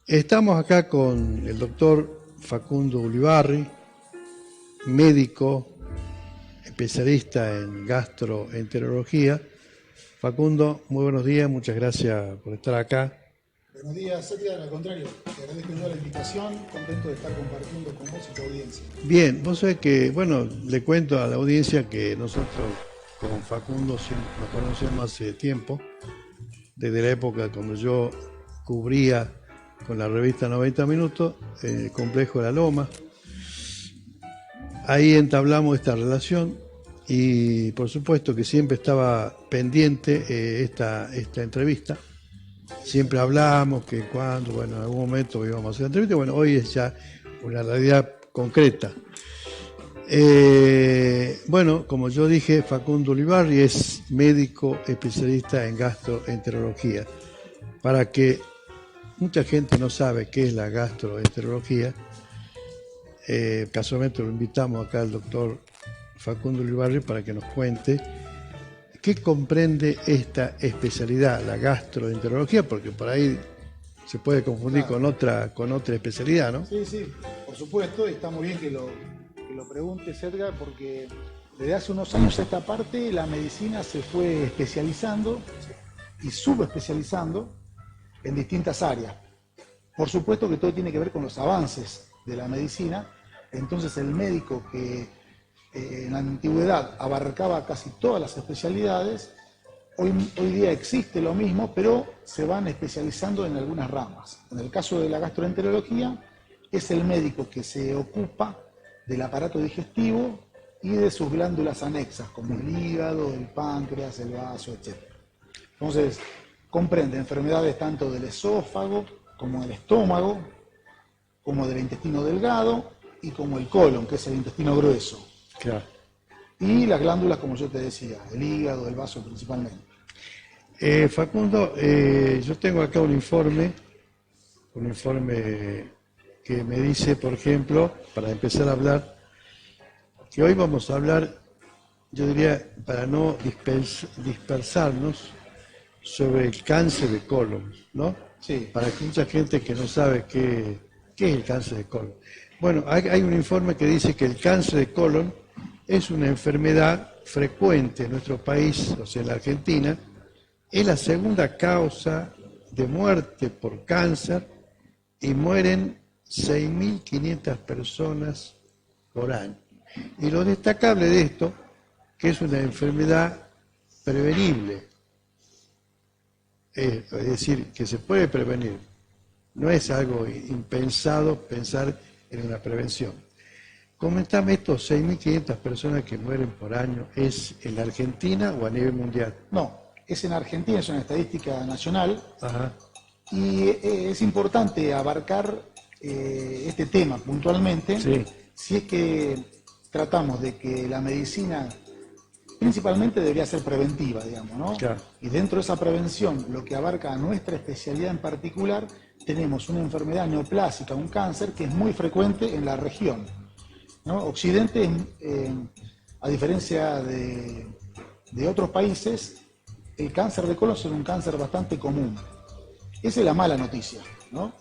Estamos acá con el doctor Facundo Ulibarri, médico, especialista en gastroenterología. Facundo, muy buenos días, muchas gracias por estar acá. Buenos días, Edgar, al contrario, te agradezco yo la invitación, contento de estar compartiendo con vos y tu audiencia. Bien, vos sabés que, bueno, le cuento a la audiencia que nosotros con Facundo nos conocemos hace tiempo, desde la época cuando yo cubría con la revista 90 Minutos el complejo de la Loma. Ahí entablamos esta relación y por supuesto que siempre estaba pendiente esta entrevista. Siempre hablamos que cuando, bueno, en algún momento íbamos a hacer la entrevista. Bueno, hoy es ya una realidad concreta. Bueno, como yo dije, Facundo Ulibarri es médico especialista en gastroenterología. Para que mucha gente no sabe qué es la gastroenterología, casualmente lo invitamos acá al doctor Facundo Ulibarri para que nos cuente qué comprende esta especialidad, la gastroenterología, porque por ahí se puede confundir con otra especialidad, ¿no? Sí, sí, por supuesto, está muy bien que lo preguntes, Edgar, porque desde hace unos años a esta parte la medicina se fue especializando y subespecializando en distintas áreas. Por supuesto que todo tiene que ver con los avances de la medicina, entonces el médico que en la antigüedad abarcaba casi todas las especialidades, hoy día existe lo mismo, pero se van especializando en algunas ramas. En el caso de la gastroenterología, es el médico que se ocupa del aparato digestivo y de sus glándulas anexas, como el hígado, el páncreas, el vaso, etc. Entonces, comprende enfermedades tanto del esófago, como del estómago, como del intestino delgado y como el colon, que es el intestino grueso. Claro. Y las glándulas, como yo te decía, el hígado, el vaso principalmente. Facundo, yo tengo acá un informe que me dice, por ejemplo, para empezar a hablar, que hoy vamos a hablar, yo diría, para no dispersarnos, sobre el cáncer de colon, ¿no? Sí. Para que mucha gente que no sabe qué es el cáncer de colon. Bueno, hay un informe que dice que el cáncer de colon es una enfermedad frecuente en nuestro país, o sea, en la Argentina. Es la segunda causa de muerte por cáncer y mueren 6.500 personas por año. Y lo destacable de esto, que es una enfermedad prevenible, es decir, que se puede prevenir. No es algo impensado pensar en una prevención. Comentame, estos 6.500 personas que mueren por año, ¿es en la Argentina o a nivel mundial? No, es en Argentina, es una estadística nacional. Ajá. Y es importante abarcar este tema puntualmente, Sí. si es que tratamos de que la medicina principalmente debería ser preventiva, digamos, ¿no? Claro. Y dentro de esa prevención, lo que abarca a nuestra especialidad en particular, tenemos una enfermedad neoplásica, un cáncer que es muy frecuente en la región, ¿no? Occidente, a diferencia de otros países, el cáncer de colon es un cáncer bastante común. Esa es la mala noticia, ¿no?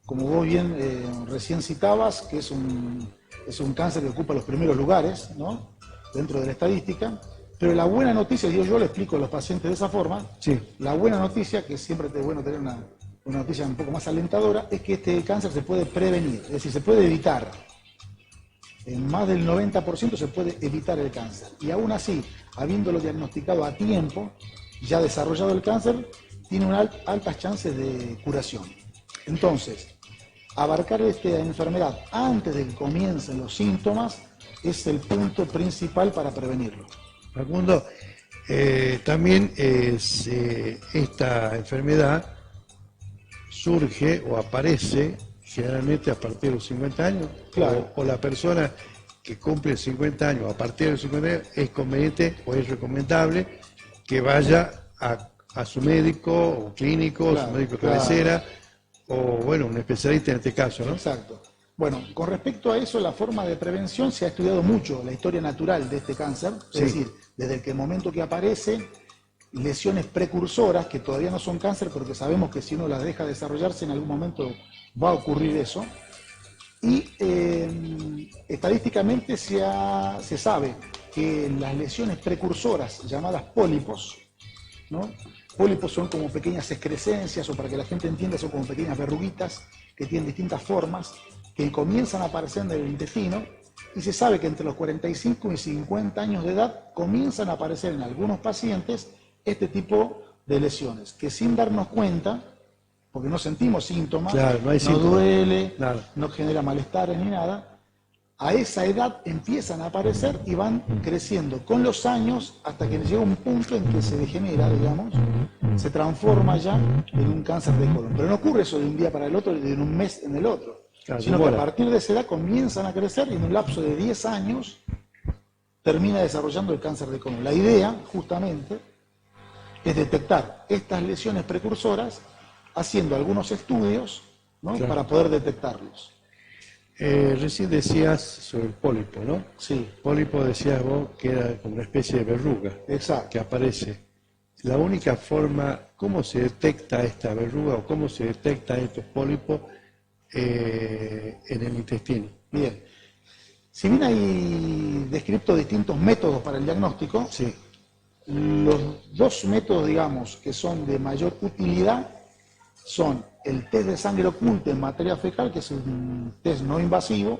Como vos bien recién citabas, que es un cáncer que ocupa los primeros lugares, ¿no? Dentro de la estadística. Pero la buena noticia, yo le explico a los pacientes de esa forma, Sí. la buena noticia, que siempre es bueno tener una noticia un poco más alentadora, es que este cáncer se puede prevenir, es decir, se puede evitar. En más del 90% se puede evitar el cáncer. Y aún así, habiéndolo diagnosticado a tiempo, ya desarrollado el cáncer, tiene altas chances de curación. Entonces, abarcar esta enfermedad antes de que comiencen los síntomas es el punto principal para prevenirlo. Facundo, también esta enfermedad surge o aparece generalmente a partir de los 50 años. Claro. O la persona que cumple 50 años, a partir de los 50 años, es conveniente o es recomendable que vaya a su médico o clínico, Claro, su médico claro. cabecera, o bueno, un especialista en este caso, ¿no? Exacto. Bueno, con respecto a eso, la forma de prevención, se ha estudiado mucho la historia natural de este cáncer, es Sí. decir, desde el momento que aparece, lesiones precursoras que todavía no son cáncer, pero que sabemos que si uno las deja desarrollarse en algún momento va a ocurrir eso. Y estadísticamente se sabe que las lesiones precursoras, llamadas pólipos, ¿no? Pólipos son como pequeñas excrescencias, o para que la gente entienda, son como pequeñas verruguitas que tienen distintas formas, que comienzan a aparecer en el intestino, y se sabe que entre los 45 y 50 años de edad comienzan a aparecer en algunos pacientes este tipo de lesiones, que sin darnos cuenta, porque no sentimos síntomas, claro, no hay síntomas, duele, nada, no genera malestar ni nada, a esa edad empiezan a aparecer y van creciendo con los años hasta que llega un punto en que se degenera, digamos, se transforma ya en un cáncer de colon. Pero no ocurre eso de un día para el otro, de un mes en el otro, claro, sino que a partir de esa edad comienzan a crecer y en un lapso de 10 años termina desarrollando el cáncer de colon. La idea, justamente, es detectar estas lesiones precursoras haciendo algunos estudios, ¿no? Claro. Para poder detectarlos. Recién decías sobre el pólipo, ¿no? Sí. Pólipo decías vos que era como una especie de verruga Exacto. que aparece. La única forma, ¿cómo se detecta esta verruga o cómo se detectan estos pólipos en el intestino? Bien. Si bien hay descritos distintos métodos para el diagnóstico, Sí. los dos métodos, digamos, que son de mayor utilidad son el test de sangre oculta en materia fecal, que es un test no invasivo,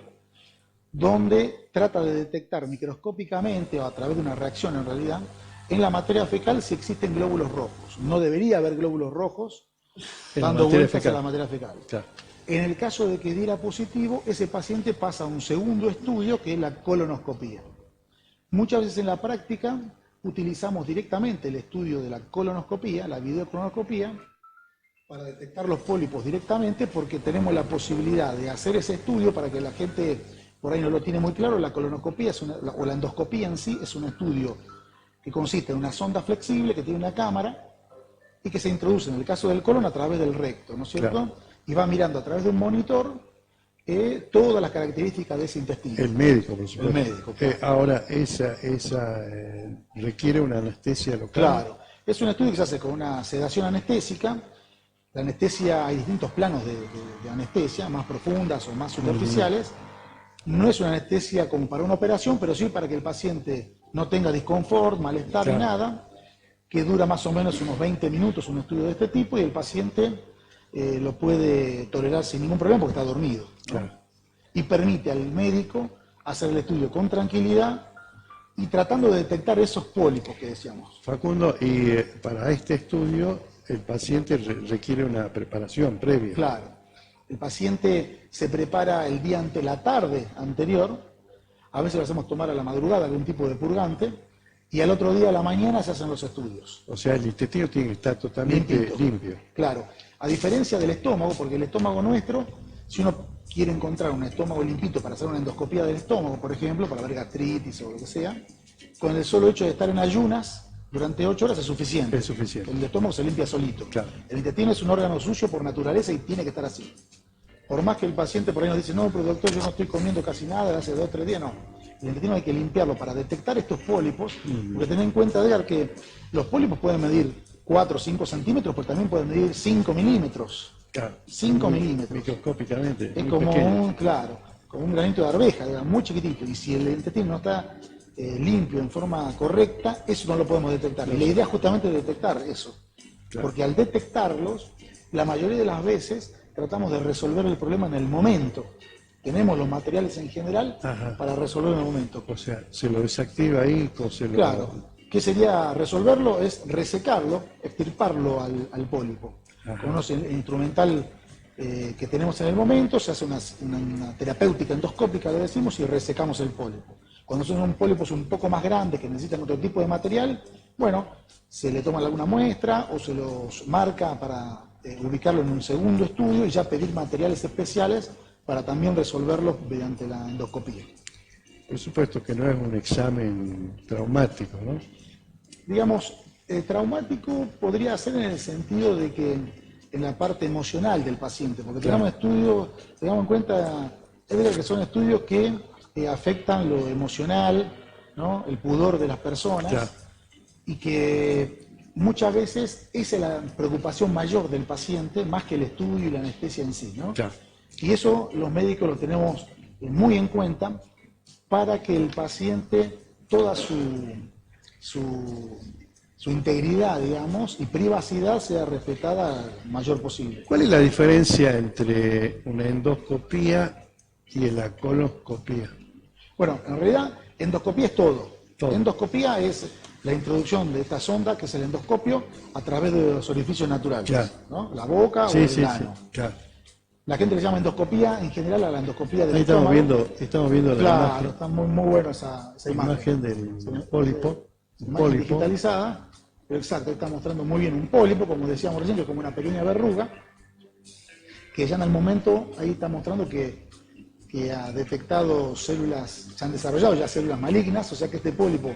donde trata de detectar microscópicamente o a través de una reacción en realidad, en la materia fecal si existen glóbulos rojos. No debería haber glóbulos rojos dando vueltas a la materia fecal. Claro. En el caso de que diera positivo, ese paciente pasa a un segundo estudio que es la colonoscopía. Muchas veces en la práctica utilizamos directamente el estudio de la colonoscopía, la videocolonoscopía, para detectar los pólipos directamente, porque tenemos la posibilidad de hacer ese estudio para que la gente por ahí no lo tiene muy claro. La colonoscopía o la endoscopía en sí es un estudio que consiste en una sonda flexible que tiene una cámara y que se introduce en el caso del colon a través del recto, ¿no es cierto? Claro. Y va mirando a través de un monitor todas las características de ese intestino. El médico, por supuesto. El médico, claro. Ahora, esa requiere una anestesia local. Claro, es un estudio que se hace con una sedación anestésica. La anestesia, hay distintos planos de anestesia, más profundas o más superficiales. No es una anestesia como para una operación, pero sí para que el paciente no tenga disconfort, malestar ni nada, que dura más o menos unos 20 minutos un estudio de este tipo y el paciente lo puede tolerar sin ningún problema porque está dormido, ¿no? Claro. Y permite al médico hacer el estudio con tranquilidad y tratando de detectar esos pólipos que decíamos. Facundo, y para este estudio el paciente requiere una preparación previa. Claro, el paciente se prepara el día ante la tarde anterior, a veces lo hacemos tomar a la madrugada algún tipo de purgante, y al otro día a la mañana se hacen los estudios. O sea, el intestino tiene que estar totalmente limpio. Claro, a diferencia del estómago, porque el estómago nuestro, si uno quiere encontrar un estómago limpito para hacer una endoscopía del estómago, por ejemplo, para ver gastritis o lo que sea, con el solo hecho de estar en ayunas durante 8 horas es suficiente. Es suficiente. El estómago se limpia solito. Claro. El intestino es un órgano suyo por naturaleza y tiene que estar así. Por más que el paciente por ahí nos dice, no, pero doctor, yo no estoy comiendo casi nada de hace 2 o 3 días, no. El intestino hay que limpiarlo para detectar estos pólipos, porque ten en cuenta, Edgar, que los pólipos pueden medir 4 o 5 centímetros, pero también pueden medir 5 milímetros. Claro. 5 milímetros. Microscópicamente. Es muy como pequeño. como un granito de arveja, digamos, muy chiquitito. Y si el intestino no está limpio en forma correcta, eso no lo podemos detectar. Y la idea es justamente detectar eso. Claro. Porque al detectarlos, la mayoría de las veces tratamos de resolver el problema en el momento. Tenemos los materiales en general para resolverlo en el momento. O sea, se lo desactiva ahí, se lo... Claro. ¿Qué sería resolverlo? Es resecarlo, extirparlo al pólipo. Con unos instrumental que tenemos en el momento, se hace una terapéutica endoscópica, le decimos, y resecamos el pólipo. Cuando son pólipos un poco más grandes, que necesitan otro tipo de material, bueno, se le toma alguna muestra o se los marca para ubicarlo en un segundo estudio y ya pedir materiales especiales para también resolverlos mediante la endoscopía. Por supuesto que no es un examen traumático, ¿no? Digamos, traumático podría ser en el sentido de que en la parte emocional del paciente, porque tenemos estudios, tengamos en cuenta, Edgar, que son estudios que afectan lo emocional, ¿no? El pudor de las personas, y que muchas veces esa es la preocupación mayor del paciente, más que el estudio y la anestesia en sí, ¿no? Claro. Y eso los médicos lo tenemos muy en cuenta para que el paciente, toda su integridad, digamos, y privacidad sea respetada lo mayor posible. ¿Cuál es la diferencia entre una endoscopía y la coloscopía? Bueno, en realidad, endoscopía es todo. Todo. Endoscopía es la introducción de esta sonda, que es el endoscopio, a través de los orificios naturales, Claro. ¿no? La boca o Sí, el sí, sí, ano. claro. La gente le llama endoscopía en general a la endoscopía del Ahí estómago. estamos viendo la Claro, está muy buena esa imagen imagen. del pólipo. Imagen digitalizada, pero exacto, está mostrando muy bien un pólipo, como decíamos recién, que es como una pequeña verruga, que ya en el momento, ahí está mostrando que ha detectado células, se han desarrollado ya células malignas, o sea que este pólipo,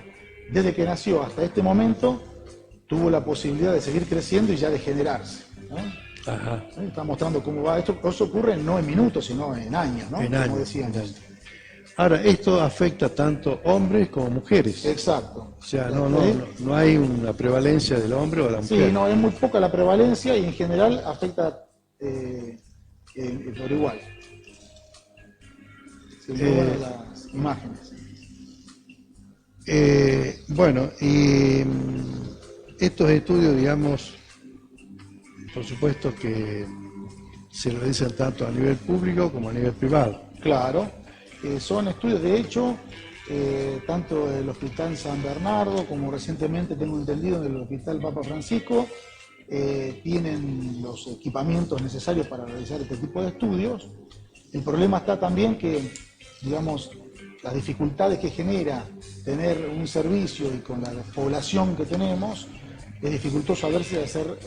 desde que nació hasta este momento, tuvo la posibilidad de seguir creciendo y ya de generarse, ¿no? Ajá. Está mostrando cómo va esto. Eso ocurre no en minutos, sino en años, ¿no? En Como años, decíamos. en años. Ahora, esto afecta tanto hombres como mujeres. Exacto. O sea, no hay una prevalencia del hombre o de la mujer. Sí, no, es muy poca la prevalencia y en general afecta por igual. Se muy buenas las imágenes. Bueno, y estos estudios, digamos, por supuesto que se realizan tanto a nivel público como a nivel privado. Claro, son estudios, de hecho, tanto del Hospital San Bernardo como recientemente tengo entendido en el Hospital Papa Francisco, tienen los equipamientos necesarios para realizar este tipo de estudios. El problema está también que, digamos, las dificultades que genera tener un servicio y con la población que tenemos, es dificultoso a verse de hacer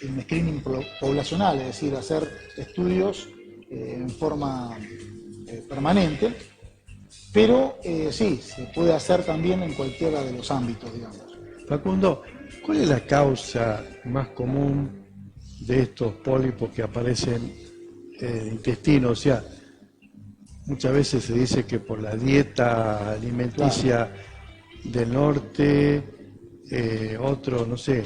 un screening poblacional, es decir, hacer estudios en forma permanente, pero sí, se puede hacer también en cualquiera de los ámbitos, digamos. Facundo, ¿cuál es la causa más común de estos pólipos que aparecen en el intestino? O sea, muchas veces se dice que por la dieta alimenticia del norte, otro, no sé,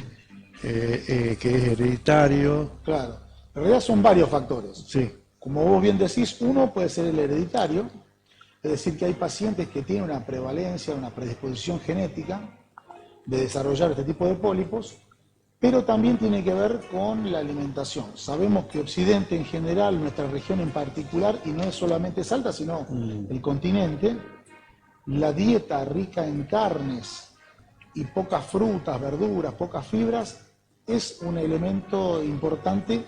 que es hereditario. Claro, en realidad son varios factores. Sí. Como vos bien decís, uno puede ser el hereditario, es decir, que hay pacientes que tienen una prevalencia, una predisposición genética de desarrollar este tipo de pólipos, pero también tiene que ver con la alimentación. Sabemos que Occidente en general, nuestra región en particular, y no es solamente Salta, sino el continente, la dieta rica en carnes y pocas frutas, verduras, pocas fibras, es un elemento importante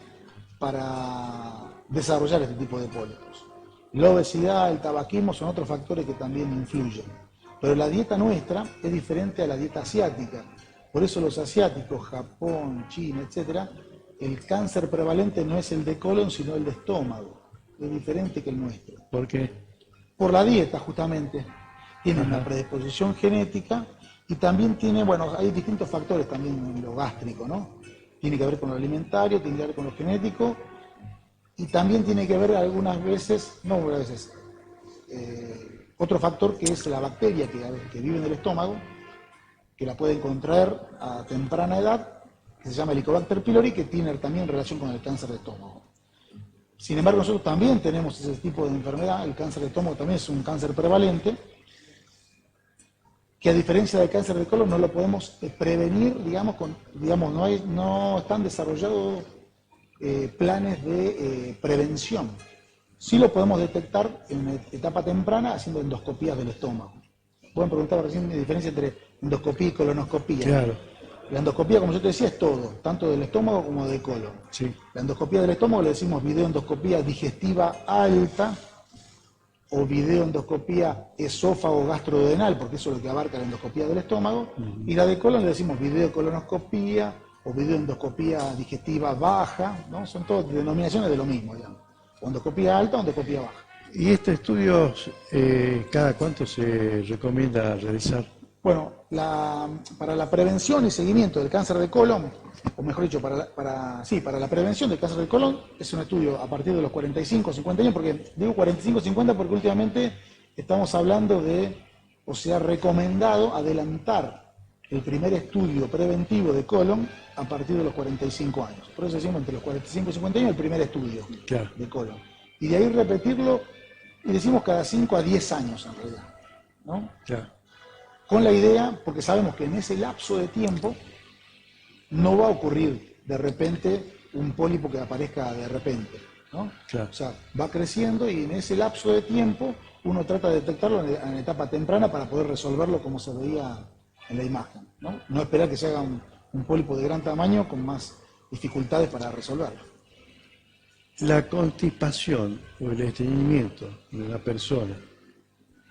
para desarrollar este tipo de pólipos. La obesidad, el tabaquismo son otros factores que también influyen. Pero la dieta nuestra es diferente a la dieta asiática. Por eso los asiáticos, Japón, China, etcétera, el cáncer prevalente no es el de colon, sino el de estómago. Es diferente que el nuestro. ¿Por qué? Por la dieta, justamente. Tiene una predisposición genética y también tiene, bueno, hay distintos factores también en lo gástrico, ¿no? Tiene que ver con lo alimentario, tiene que ver con lo genético y también tiene que ver algunas veces, no algunas veces, otro factor que es la bacteria que vive en el estómago, que la pueden contraer a temprana edad, que se llama Helicobacter pylori, que tiene también relación con el cáncer de estómago. Sin embargo, nosotros también tenemos ese tipo de enfermedad, el cáncer de estómago también es un cáncer prevalente, que a diferencia del cáncer de colon no lo podemos prevenir, digamos, no están desarrollados planes de prevención. Sí lo podemos detectar en etapa temprana haciendo endoscopías del estómago. Pueden preguntar recién la diferencia entre endoscopía y colonoscopía. Claro. La endoscopía, como yo te decía, es todo, tanto del estómago como del colon. Sí. La endoscopía del estómago le decimos videoendoscopía digestiva alta o videoendoscopía esófago gastrodenal, porque eso es lo que abarca la endoscopía del estómago. Y la de colon le decimos videocolonoscopía o videoendoscopía digestiva baja, ¿no? Son todas denominaciones de lo mismo, digamos. O endoscopía alta o endoscopía baja. ¿Y este estudio cada cuánto se recomienda realizar? Bueno, para la prevención y seguimiento del cáncer de colon, o mejor dicho, para la prevención del cáncer de colon, es un estudio a partir de los 45 o 50 años, porque digo 45 o 50 porque últimamente estamos hablando de, o sea, recomendado adelantar el primer estudio preventivo de colon a partir de los 45 años. Por eso decimos entre los 45 y 50 años el primer estudio de colon. Y de ahí repetirlo, y decimos cada 5 a 10 años en realidad, ¿no? Con la idea, porque sabemos que en ese lapso de tiempo no va a ocurrir de repente un pólipo que aparezca de repente, ¿no? O sea, va creciendo y en ese lapso de tiempo uno trata de detectarlo en etapa temprana para poder resolverlo como se veía en la imagen, ¿no? No esperar que se haga un pólipo de gran tamaño con más dificultades para resolverlo. La constipación o el estreñimiento de una persona,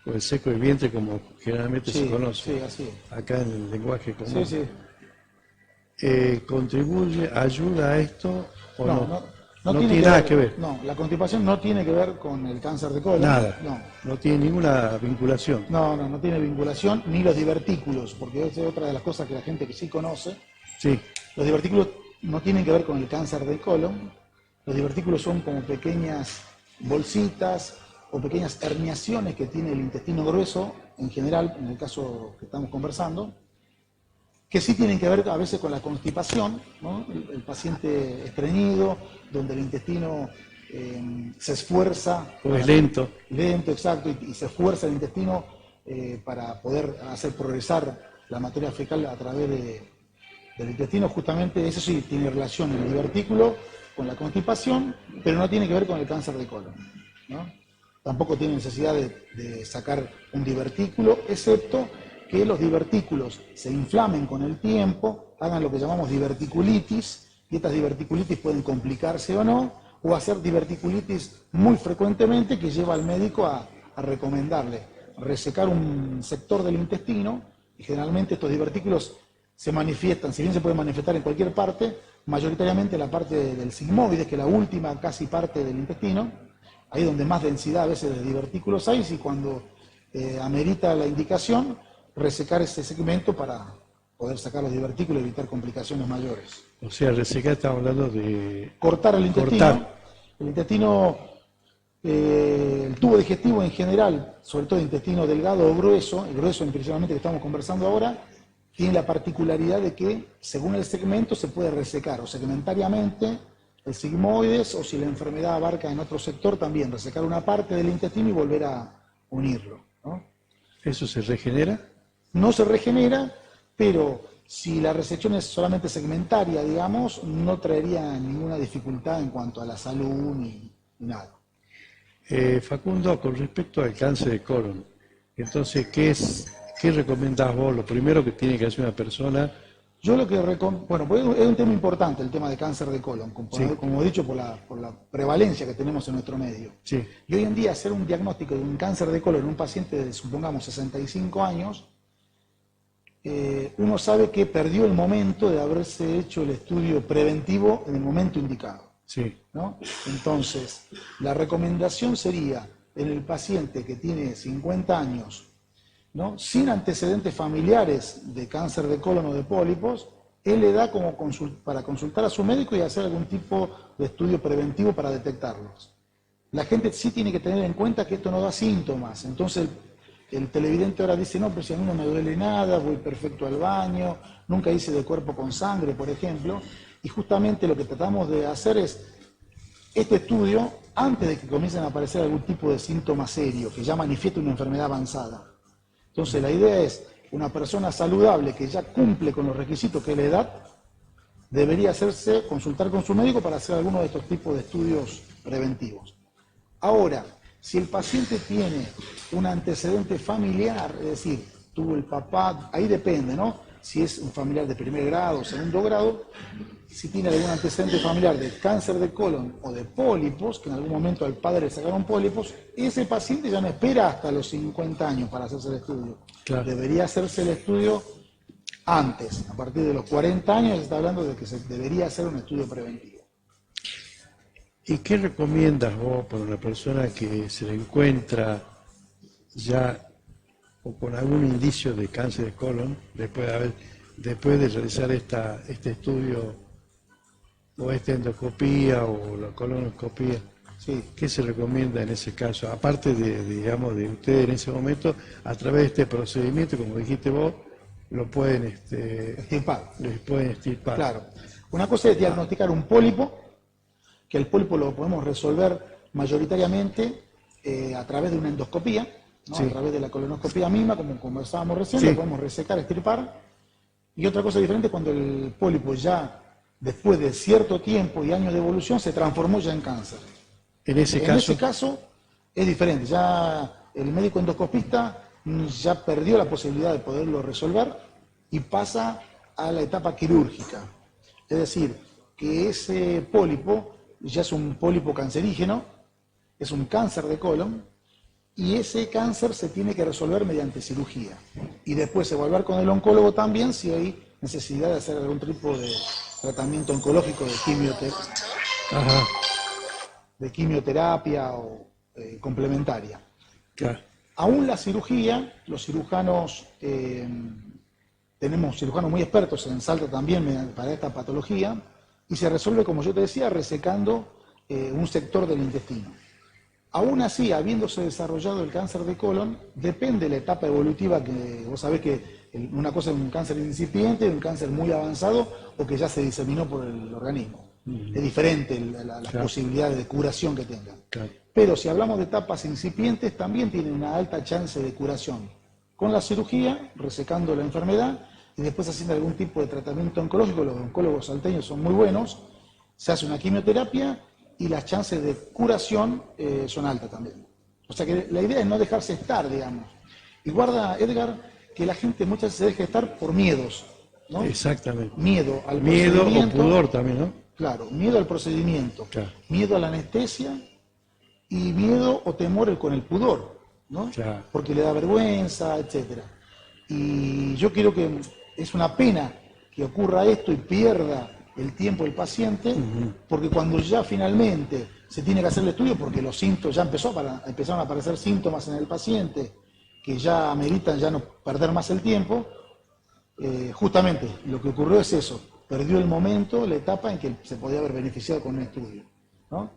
o el seco del vientre como generalmente se conoce, así. Acá en el lenguaje común, ¿contribuye, ayuda a esto o no? No tiene nada que ver. No, la constipación no tiene que ver con el cáncer de colon. Nada. No tiene ninguna vinculación. No tiene vinculación, ni los divertículos, porque esa es otra de las cosas que la gente que sí conoce. Sí. Los divertículos no tienen que ver con el cáncer de colon. Los divertículos son como pequeñas bolsitas o pequeñas herniaciones que tiene el intestino grueso, en general, en el caso que estamos conversando, que sí tienen que ver a veces con la constipación, ¿no? El paciente estreñido, donde el intestino se esfuerza. O es lento. Lento, exacto, y se esfuerza el intestino para poder hacer progresar la materia fecal a través del intestino. Justamente eso sí tiene relación en el divertículo con la constipación, pero no tiene que ver con el cáncer de colon, ¿no? Tampoco tiene necesidad de sacar un divertículo, excepto que los divertículos se inflamen con el tiempo, hagan lo que llamamos diverticulitis, y estas diverticulitis pueden complicarse o no, o hacer diverticulitis muy frecuentemente que lleva al médico a recomendarle resecar un sector del intestino, y generalmente estos divertículos se manifiestan, si bien se pueden manifestar en cualquier parte, mayoritariamente en la parte del sigmoides, que es la última casi parte del intestino, ahí donde más densidad a veces de divertículos hay, y cuando amerita la indicación, resecar ese segmento para poder sacar los divertículos y evitar complicaciones mayores. O sea, resecar estamos hablando de... Cortar el intestino. El intestino, el tubo digestivo en general, sobre todo el intestino delgado o grueso, el grueso principalmente que estamos conversando ahora, tiene la particularidad de que según el segmento se puede resecar o segmentariamente el sigmoides, o si la enfermedad abarca en otro sector también, resecar una parte del intestino y volver a unirlo, ¿no? ¿Eso se regenera? No se regenera, pero si la resección es solamente segmentaria, digamos, no traería ninguna dificultad en cuanto a la salud ni nada. Facundo, con respecto al cáncer de colon, entonces, ¿qué recomendás vos? Lo primero que tiene que hacer una persona... Yo lo que bueno, pues es un tema importante el tema de cáncer de colon, como he dicho, por la prevalencia que tenemos en nuestro medio. Sí. Y hoy en día hacer un diagnóstico de un cáncer de colon en un paciente de, supongamos, 65 años, uno sabe que perdió el momento de haberse hecho el estudio preventivo en el momento indicado, ¿no? Entonces, la recomendación sería, en el paciente que tiene 50 años, ¿no?, sin antecedentes familiares de cáncer de colon o de pólipos, él le da como para consultar a su médico y hacer algún tipo de estudio preventivo para detectarlos. La gente sí tiene que tener en cuenta que esto no da síntomas, entonces el televidente ahora dice, no, pero si a mí no me duele nada, voy perfecto al baño, nunca hice de cuerpo con sangre, por ejemplo, y justamente lo que tratamos de hacer es este estudio antes de que comiencen a aparecer algún tipo de síntoma serio, que ya manifieste una enfermedad avanzada. Entonces la idea es, una persona saludable que ya cumple con los requisitos que es la edad, debería consultar con su médico para hacer alguno de estos tipos de estudios preventivos. Ahora, si el paciente tiene un antecedente familiar, es decir, tuvo el papá, ahí depende, ¿no? Si es un familiar de primer grado o segundo grado, si tiene algún antecedente familiar de cáncer de colon o de pólipos, que en algún momento al padre le sacaron pólipos, ese paciente ya no espera hasta los 50 años para hacerse el estudio. Claro. Debería hacerse el estudio antes, a partir de los 40 años se está hablando de que se debería hacer un estudio preventivo. ¿Y qué recomiendas vos para una persona que se le encuentra ya o con algún indicio de cáncer de colon, después de realizar este estudio o esta endoscopía o la colonoscopía? Sí. ¿Qué se recomienda en ese caso? Aparte de ustedes en ese momento, a través de este procedimiento, como dijiste vos, lo pueden, Extirpar. pueden extirpar. Claro. Una cosa es diagnosticar un pólipo, que el pólipo lo podemos resolver mayoritariamente a través de una endoscopía, ¿no? Sí. A través de la colonoscopía misma, como conversábamos recién, Sí. lo podemos resecar, extirpar. Y otra cosa diferente es cuando el pólipo ya, después de cierto tiempo y años de evolución, se transformó ya en cáncer. En ese caso es diferente, ya el médico endoscopista ya perdió la posibilidad de poderlo resolver y pasa a la etapa quirúrgica. Es decir, que ese pólipo ya es un pólipo cancerígeno, es un cáncer de colon, y ese cáncer se tiene que resolver mediante cirugía. Y después evaluar con el oncólogo también si hay necesidad de hacer algún tipo de tratamiento oncológico Ajá, de quimioterapia o complementaria. claro. Aún la cirugía, los cirujanos, tenemos cirujanos muy expertos en Salta también para esta patología, y se resuelve, como yo te decía, resecando un sector del intestino. Aún así, habiéndose desarrollado el cáncer de colon, depende de la etapa evolutiva, que vos sabés que una cosa es un cáncer incipiente, un cáncer muy avanzado o que ya se diseminó por el organismo. Es diferente las posibilidades de curación que tengan. Claro. Pero si hablamos de etapas incipientes, también tienen una alta chance de curación. Con la cirugía, resecando la enfermedad y después haciendo algún tipo de tratamiento oncológico, los oncólogos salteños son muy buenos, se hace una quimioterapia y las chances de curación son altas también. O sea que la idea es no dejarse estar, digamos. Y guarda, Edgar, que la gente muchas veces se deja estar por miedos, ¿no? Exactamente. Miedo al Miedo o procedimiento. pudor también, ¿no? Claro, miedo al procedimiento, Claro. miedo a la anestesia y miedo o temor con el pudor, ¿no? Claro. Porque le da vergüenza, etcétera. Y yo creo que es una pena que ocurra esto y pierda el tiempo el paciente, porque cuando ya finalmente se tiene que hacer el estudio, porque los síntomas ya empezaron a aparecer síntomas en el paciente que ya ameritan ya no perder más el tiempo, justamente lo que ocurrió es eso, perdió el momento, la etapa en que se podía haber beneficiado con un estudio, ¿no?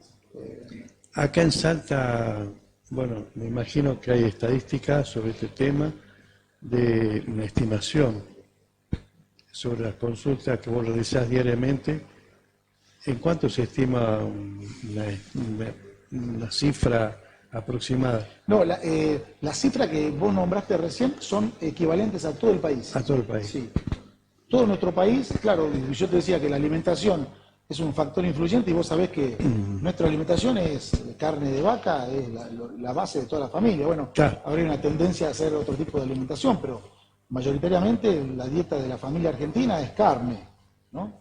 Acá en Salta, bueno, me imagino que hay estadísticas sobre este tema de una estimación sobre las consultas que vos realizás diariamente. ¿En cuánto se estima una cifra aproximada? No, la cifra que vos nombraste recién son equivalentes a todo el país. A todo el país. Sí. Todo nuestro país, claro, yo te decía que la alimentación es un factor influyente y vos sabés que nuestra alimentación es carne de vaca, es la base de toda la familia. Bueno, claro, habría una tendencia a hacer otro tipo de alimentación, pero mayoritariamente la dieta de la familia argentina es carne, ¿no?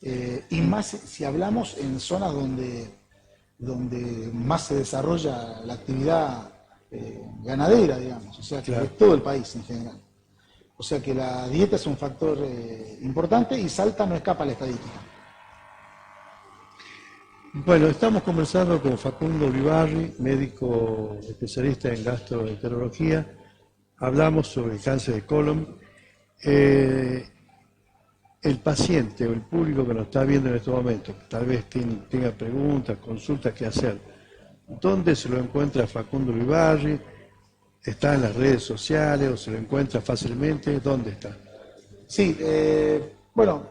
Y más si hablamos en zonas donde más se desarrolla la actividad ganadera, digamos, o sea, que claro, es todo el país en general. O sea que la dieta es un factor importante y Salta no escapa a la estadística. Bueno, estamos conversando con Facundo Olivarri, médico especialista en gastroenterología. Hablamos sobre el cáncer de colon. El paciente o el público que nos está viendo en estos momentos, tal vez tenga preguntas, consultas que hacer. ¿Dónde se lo encuentra Facundo Olivarri? ¿Está en las redes sociales o se lo encuentra fácilmente? ¿Dónde está? Sí, bueno,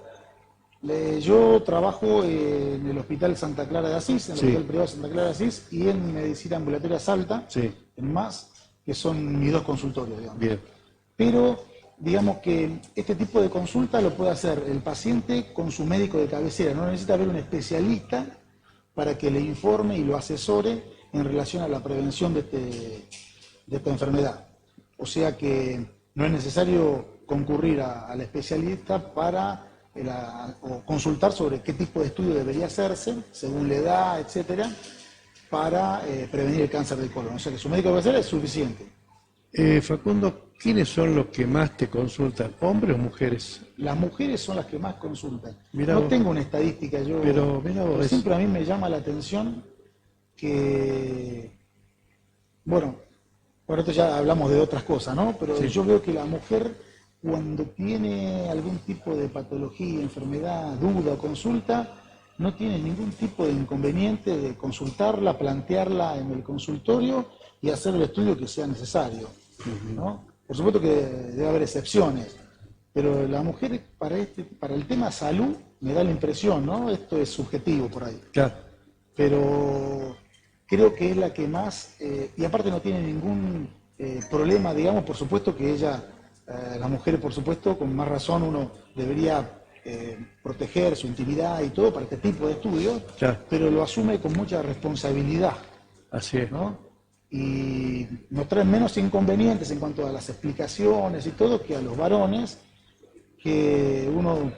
yo trabajo en el Hospital Santa Clara de Asís, en el Hospital Privado Santa Clara de Asís, y en Medicina Ambulatoria Salta, en MAS, que son mis dos consultorios, digamos. Bien. Pero, digamos que este tipo de consulta lo puede hacer el paciente con su médico de cabecera, no necesita ver un especialista para que le informe y lo asesore en relación a la prevención de esta enfermedad. O sea que no es necesario concurrir al especialista para o consultar sobre qué tipo de estudio debería hacerse, según la edad, etcétera, para prevenir el cáncer de colon. O sea que su médico de cabecera es suficiente. Facundo, ¿quiénes son los que más te consultan, hombres o mujeres? Las mujeres son las que más consultan. Mirá no vos. tengo una estadística, Pero mirá vos, siempre a mí me llama la atención que, bueno, por esto ya hablamos de otras cosas, ¿no? Pero yo veo que la mujer, cuando tiene algún tipo de patología, enfermedad, duda o consulta, no tiene ningún tipo de inconveniente de consultarla, plantearla en el consultorio y hacer el estudio que sea necesario, ¿no? Por supuesto que debe haber excepciones, pero la mujer para el tema salud me da la impresión, ¿no? Esto es subjetivo por ahí. Claro. Pero creo que es la que más, y aparte no tiene ningún problema, digamos, por supuesto que ella, las mujeres, por supuesto, con más razón uno debería proteger su intimidad y todo para este tipo de estudios, Claro. pero lo asume con mucha responsabilidad, Así es. ¿no? Y nos traen menos inconvenientes en cuanto a las explicaciones y todo que a los varones, que uno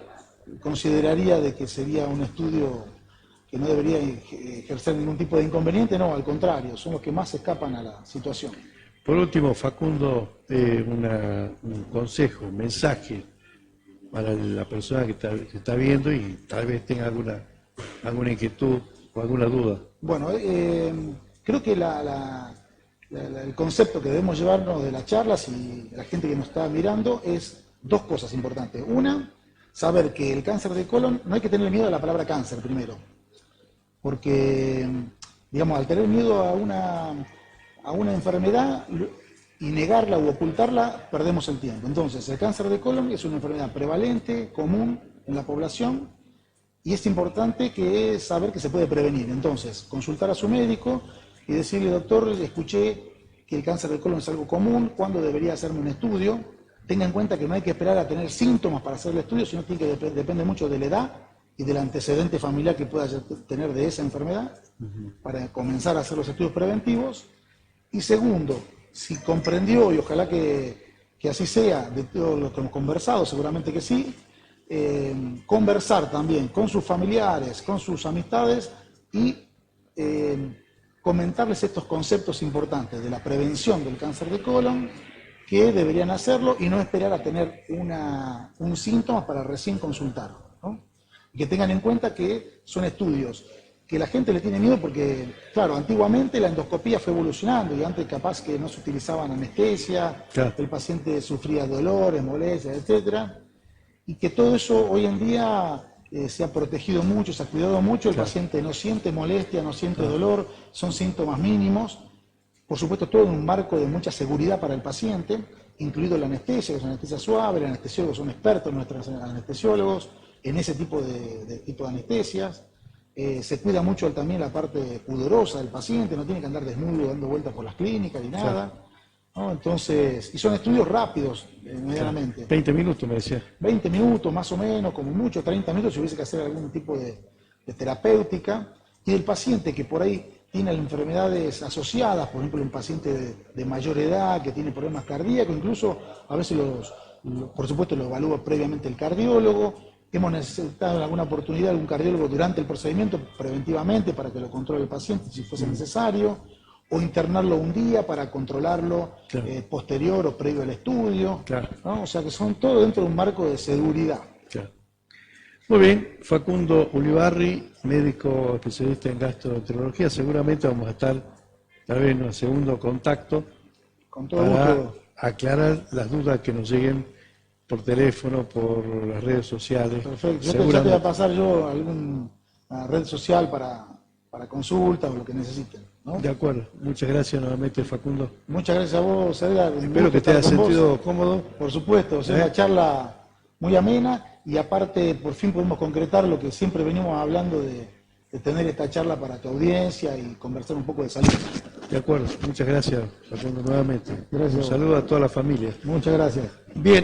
consideraría de que sería un estudio que no debería ejercer ningún tipo de inconveniente, no, al contrario, son los que más escapan a la situación. Por último, Facundo, un consejo, un mensaje para la persona que está viendo y tal vez tenga alguna inquietud o alguna duda. Bueno, creo que el concepto que debemos llevarnos de las charlas y la gente que nos está mirando es dos cosas importantes. Una, saber que el cáncer de colon, no hay que tener miedo a la palabra cáncer primero, porque, digamos, al tener miedo a una enfermedad y negarla u ocultarla, perdemos el tiempo. Entonces, el cáncer de colon es una enfermedad prevalente, común en la población, y es importante saber que se puede prevenir. Entonces, consultar a su médico y decirle, doctor, escuché que el cáncer de colon es algo común, ¿cuándo debería hacerme un estudio? Tenga en cuenta que no hay que esperar a tener síntomas para hacer el estudio, sino que depende mucho de la edad y del antecedente familiar que pueda tener de esa enfermedad, para comenzar a hacer los estudios preventivos. Y segundo, si comprendió, y ojalá que así sea, de todo lo que hemos conversado, seguramente que sí, conversar también con sus familiares, con sus amistades y comentarles estos conceptos importantes de la prevención del cáncer de colon, que deberían hacerlo y no esperar a tener un síntoma para recién consultarlo, ¿no? Y que tengan en cuenta que son estudios que la gente le tiene miedo porque, claro, antiguamente la endoscopía fue evolucionando y antes capaz que no se utilizaban anestesia, Claro. el paciente sufría dolores, molestias, etcétera, y que todo eso hoy en día se ha protegido mucho, se ha cuidado mucho, el paciente no siente molestia, no siente dolor, son síntomas mínimos, por supuesto todo en un marco de mucha seguridad para el paciente, incluido la anestesia, que es una anestesia suave, los anestesiólogos son expertos, nuestros anestesiólogos, en ese tipo de anestesias. Se cuida mucho también la parte pudorosa del paciente, no tiene que andar desnudo dando vueltas por las clínicas ni nada, ¿no? Entonces, y son estudios rápidos, medianamente. 20 minutos me decía. 20 minutos más o menos, como mucho, 30 minutos si hubiese que hacer algún tipo de terapéutica. Y el paciente que por ahí tiene enfermedades asociadas, por ejemplo, un paciente de mayor edad que tiene problemas cardíacos, incluso a veces por supuesto lo evalúa previamente el cardiólogo. Hemos necesitado en alguna oportunidad algún cardiólogo durante el procedimiento preventivamente para que lo controle el paciente si fuese necesario, o internarlo un día para controlarlo posterior o previo al estudio, ¿no? O sea que son todo dentro de un marco de seguridad. Claro. Muy bien, Facundo Ulibarri, médico especialista en gastroenterología, seguramente vamos a estar tal vez en un segundo contacto Con todo para gusto. aclarar las dudas que nos lleguen por teléfono, por las redes sociales. Perfecto. Ya te voy a pasar yo alguna red social para consultas o lo que necesiten, ¿no? De acuerdo. Muchas gracias nuevamente, Facundo. Muchas gracias a vos, Edgar. Espero que te hayas sentido cómodo. Por supuesto, o sea, una charla muy amena y aparte por fin podemos concretar lo que siempre venimos hablando de tener esta charla para tu audiencia y conversar un poco de salud. De acuerdo. Muchas gracias, Facundo, nuevamente. Gracias. Un saludo a toda la familia. Muchas gracias. Bien.